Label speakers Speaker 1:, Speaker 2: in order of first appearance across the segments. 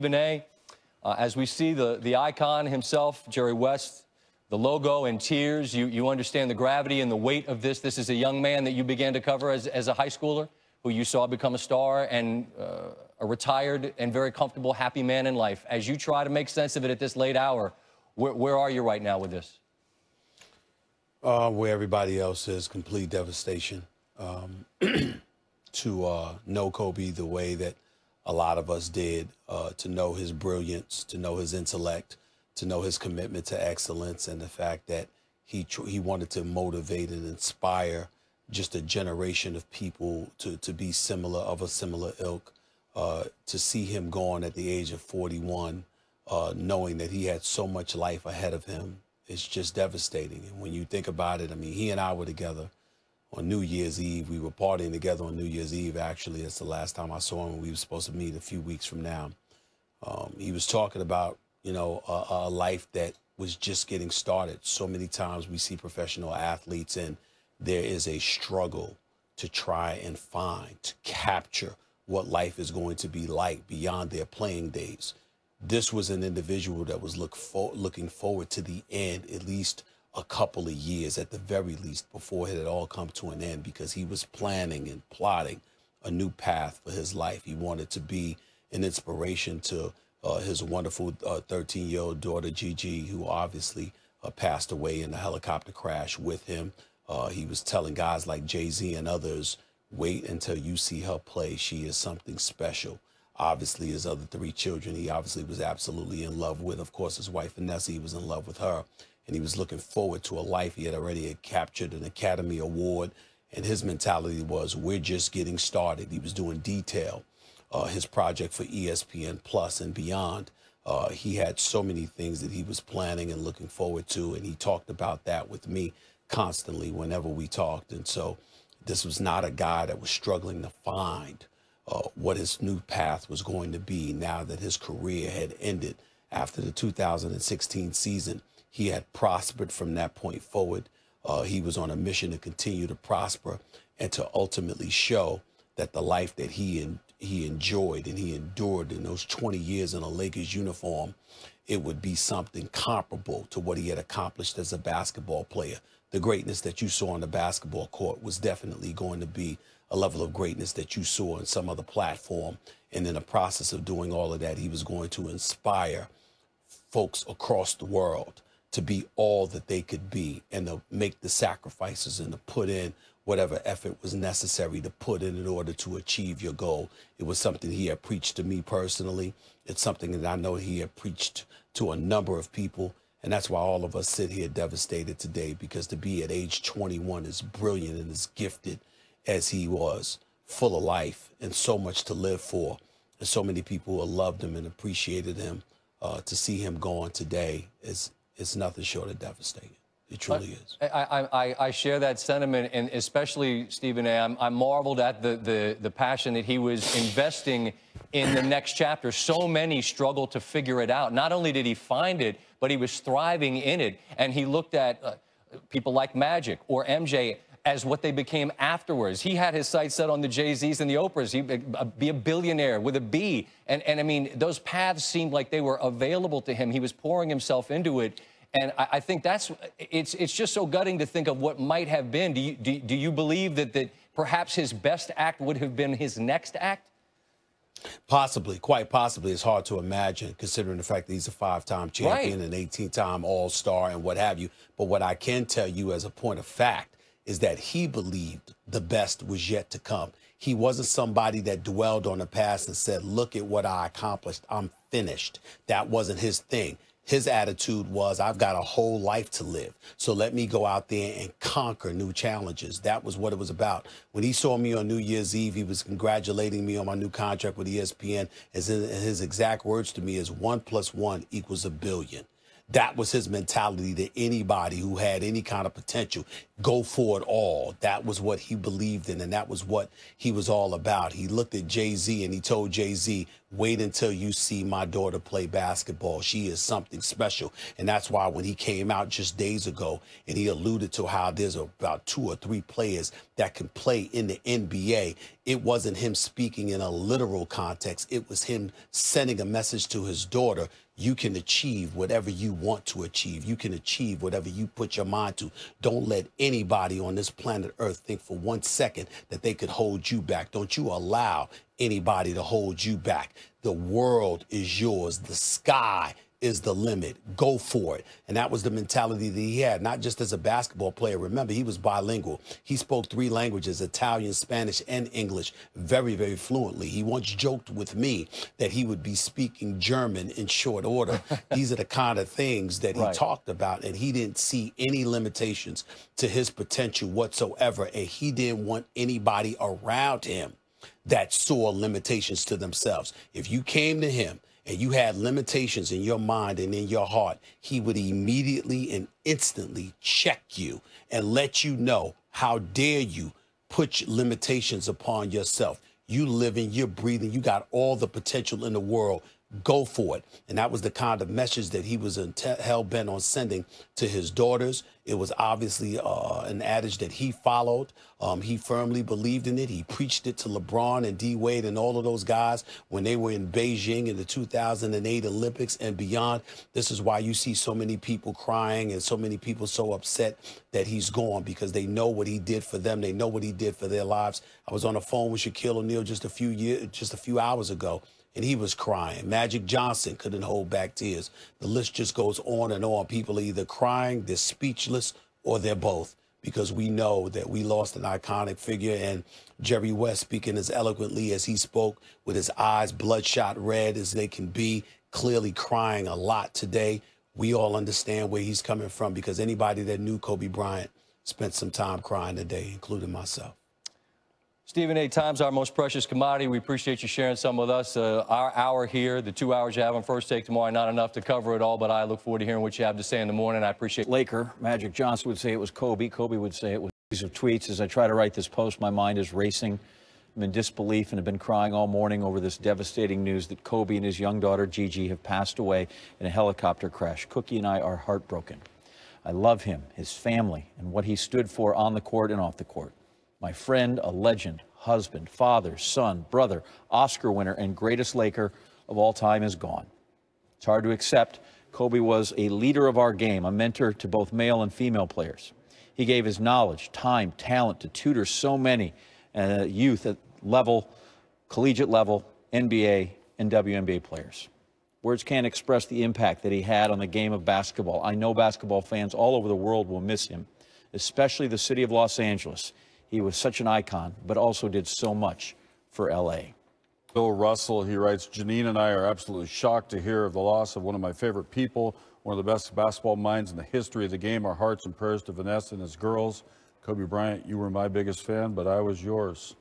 Speaker 1: A, as we see the icon himself, Jerry West, the logo in tears, you understand the gravity and the weight of this. This is a young man that you began to cover as a high schooler who you saw become a star and a retired and very comfortable, happy man in life. As you try to make sense of it at this late hour, where are you right now with this?
Speaker 2: Where everybody else is, complete devastation. To know Kobe the way that a lot of us did, to know his brilliance, to know his intellect, to know his commitment to excellence, and the fact that he wanted to motivate and inspire just a generation of people to be similar, of a similar ilk. To see him gone at the age of 41, knowing that he had so much life ahead of him, it's just devastating. And when you think about it, I mean, he and I were together on New Year's Eve. We were partying together on New Year's Eve, actually. That's the last time I saw him. We were supposed to meet a few weeks from now. He was talking about, you know, a life that was just getting started. So many times we see professional athletes and there is a struggle to try and find, to capture what life is going to be like beyond their playing days. This was an individual that was looking forward to the end, at least a couple of years at the very least, before it had all come to an end, because he was planning and plotting a new path for his life. He wanted to be an inspiration to his wonderful 13-year-old daughter, Gigi, who obviously passed away in a helicopter crash with him. He was telling guys like Jay-Z and others, wait until you see her play. She is something special. Obviously, his other 3 children, he obviously was absolutely in love with. Of course, his wife, Vanessa, he was in love with her. And he was looking forward to a life. He had already captured an Academy Award. And his mentality was, we're just getting started. He was doing Detail, his project for ESPN Plus and beyond. He had so many things that he was planning and looking forward to. And he talked about that with me constantly whenever we talked. And so this was not a guy that was struggling to find what his new path was going to be now that his career had ended after the 2016 season. He had prospered from that point forward. He was on a mission to continue to prosper and to ultimately show that the life that he enjoyed and he endured in those 20 years in a Lakers uniform, it would be something comparable to what he had accomplished as a basketball player. The greatness that you saw on the basketball court was definitely going to be a level of greatness that you saw in some other platform. And in the process of doing all of that, he was going to inspire folks across the world to be all that they could be and to make the sacrifices and to put in whatever effort was necessary to put in order to achieve your goal. It was something he had preached to me personally. It's something that I know he had preached to a number of people. And that's why all of us sit here devastated today, because to be at age 21 as brilliant and as gifted as he was, full of life and so much to live for, and so many people who loved him and appreciated him, to see him gone today is nothing short of devastating. It truly is.
Speaker 1: I share that sentiment, and especially, Stephen A., I marveled at the passion that he was investing in the next chapter. So many struggle to figure it out. Not only did he find it, but he was thriving in it. And he looked at people like Magic or MJ as what they became afterwards. He had his sights set on the Jay-Z's and the Oprahs. He'd be a billionaire with a B. And I mean, those paths seemed like they were available to him. He was pouring himself into it. And I think it's just so gutting to think of what might have been. Do you believe that perhaps his best act would have been his next act?
Speaker 2: Possibly, quite possibly. It's hard to imagine, considering the fact that he's a 5-time champion, right, and 18-time All-Star and what have you. But what I can tell you as a point of fact is that he believed the best was yet to come. He wasn't somebody that dwelled on the past and said, look at what I accomplished, I'm finished. That wasn't his thing. His attitude was, I've got a whole life to live, so let me go out there and conquer new challenges. That was what it was about. When he saw me on New Year's Eve, he was congratulating me on my new contract with ESPN. His exact words to me is 1 + 1 = 1 billion. That was his mentality to anybody who had any kind of potential. Go for it all. That was what he believed in, and that was what he was all about. He looked at Jay-Z and he told Jay-Z, Wait until you see my daughter play basketball. She is something special. And that's why when he came out just days ago and he alluded to how there's about 2 or 3 players that can play in the NBA, it wasn't him speaking in a literal context. It was him sending a message to his daughter. You can achieve whatever you want to achieve. You can achieve whatever you put your mind to. Don't let anybody on this planet Earth think for 1 second that they could hold you back. Don't you allow anybody to hold you back. The world is yours. The sky is the limit. Go for it. And that was the mentality that he had, not just as a basketball player. Remember, he was bilingual. He spoke 3 languages, Italian, Spanish, and English, very, very fluently. He once joked with me that he would be speaking German in short order. These are the kind of things that he talked about, and he didn't see any limitations to his potential whatsoever, and he didn't want anybody around him that saw limitations to themselves. If you came to him and you had limitations in your mind and in your heart, he would immediately and instantly check you and let you know, how dare you put limitations upon yourself. You living, you're breathing, you got all the potential in the world. Go for it. And that was the kind of message that he was hell-bent on sending to his daughters. It was obviously an adage that he followed. He firmly believed in it. He preached it to LeBron and D. Wade and all of those guys when they were in Beijing in the 2008 Olympics and beyond. This is why you see so many people crying and so many people so upset that he's gone, because they know what he did for them. They know what he did for their lives. I was on the phone with Shaquille O'Neal just a few hours ago, and he was crying. Magic Johnson couldn't hold back tears. The list just goes on and on. People are either crying, they're speechless, or they're both, because we know that we lost an iconic figure. And Jerry West, speaking as eloquently as he spoke, with his eyes bloodshot red as they can be, clearly crying a lot today. We all understand where he's coming from, because anybody that knew Kobe Bryant spent some time crying today, including myself.
Speaker 1: Stephen A., time's our most precious commodity. We appreciate you sharing some with us. Our hour here, the 2 hours you have on First Take tomorrow, not enough to cover it all, but I look forward to hearing what you have to say in the morning. I appreciate it.
Speaker 3: Laker, Magic Johnson would say it was Kobe. Kobe would say it was a series of tweets. As I try to write this post, my mind is racing. I'm in disbelief and have been crying all morning over this devastating news that Kobe and his young daughter, Gigi, have passed away in a helicopter crash. Cookie and I are heartbroken. I love him, his family, and what he stood for on the court and off the court. My friend, a legend, husband, father, son, brother, Oscar winner, and greatest Laker of all time is gone. It's hard to accept. Kobe was a leader of our game, a mentor to both male and female players. He gave his knowledge, time, talent to tutor so many youth at level, collegiate level, NBA, and WNBA players. Words can't express the impact that he had on the game of basketball. I know basketball fans all over the world will miss him, especially the city of Los Angeles. He was such an icon, but also did so much for L.A.
Speaker 4: Bill Russell, he writes, Janine and I are absolutely shocked to hear of the loss of one of my favorite people, one of the best basketball minds in the history of the game. Our hearts and prayers to Vanessa and his girls. Kobe Bryant, you were my biggest fan, but I was yours.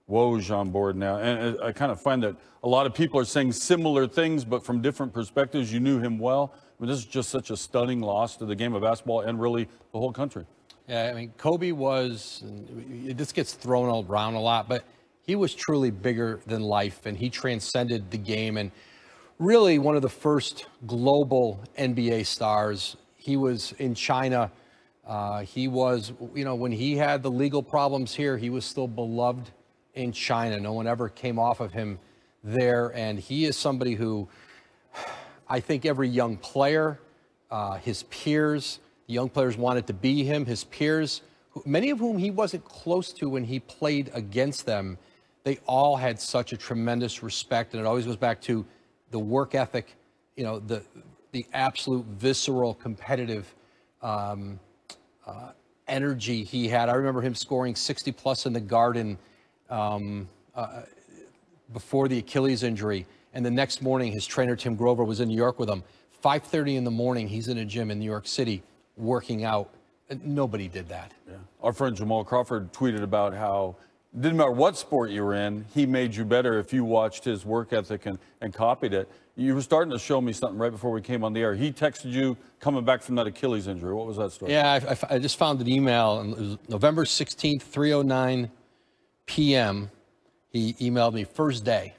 Speaker 4: Woj on board now. And I kind of find that a lot of people are saying similar things, but from different perspectives. You knew him well. I mean, this is just such a stunning loss to the game of basketball and really the whole country.
Speaker 5: Yeah, I mean, Kobe was, this gets thrown around a lot, but he was truly bigger than life, and he transcended the game, and really one of the first global NBA stars. He was in China. He was, you know, when he had the legal problems here, he was still beloved in China. No one ever came off of him there, and he is somebody who I think every young player, his peers, the young players wanted to be him, his peers, many of whom he wasn't close to when he played against them. They all had such a tremendous respect, and it always goes back to the work ethic, you know, the absolute visceral competitive energy he had. I remember him scoring 60-plus in the Garden before the Achilles injury, and the next morning his trainer Tim Grover was in New York with him. 5:30 in the morning, he's in a gym in New York City working out. Nobody did that.
Speaker 4: Yeah. Our friend Jamal Crawford tweeted about how it didn't matter what sport you were in, he made you better if you watched his work ethic and copied it. You were starting to show me something right before we came on the air. He texted you coming back from that Achilles injury. What was that story?
Speaker 5: Yeah, I just found an email, and it was November 16th, 3:09 p.m. He emailed me first day,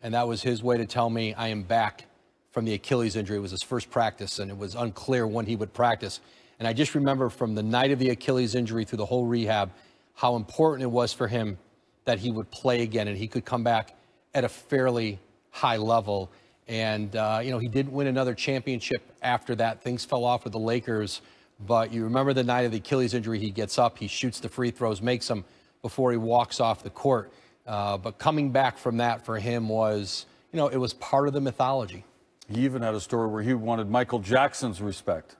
Speaker 5: And that was his way to tell me I am back from the Achilles injury. It was his first practice, and it was unclear when he would practice. And I just remember from the night of the Achilles injury through the whole rehab, how important it was for him that he would play again and he could come back at a fairly high level. And, he didn't win another championship after that. Things fell off with the Lakers. But you remember the night of the Achilles injury, he gets up, he shoots the free throws, makes them before he walks off the court. But coming back from that for him was, it was part of the mythology.
Speaker 4: He even had a story where he wanted Michael Jackson's respect.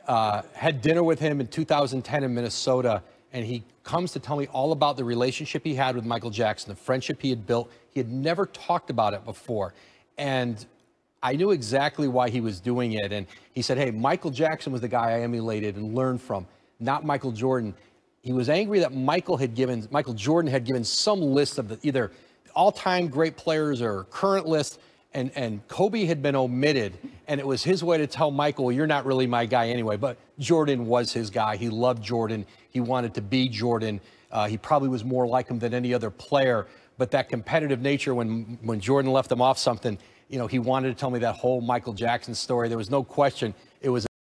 Speaker 5: Had dinner with him in 2010 in Minnesota, and he comes to tell me all about the relationship he had with Michael Jackson, the friendship he had built. He had never talked about it before. And I knew exactly why he was doing it. And he said, hey, Michael Jackson was the guy I emulated and learned from, not Michael Jordan. He was angry that Michael Jordan had given some list of either all-time great players or current list, and Kobe had been omitted. And it was his way to tell Michael, well, you're not really my guy anyway. But Jordan was his guy. He loved Jordan. He wanted to be Jordan. He probably was more like him than any other player. But that competitive nature, when Jordan left him off something, he wanted to tell me that whole Michael Jackson story. There was no question it was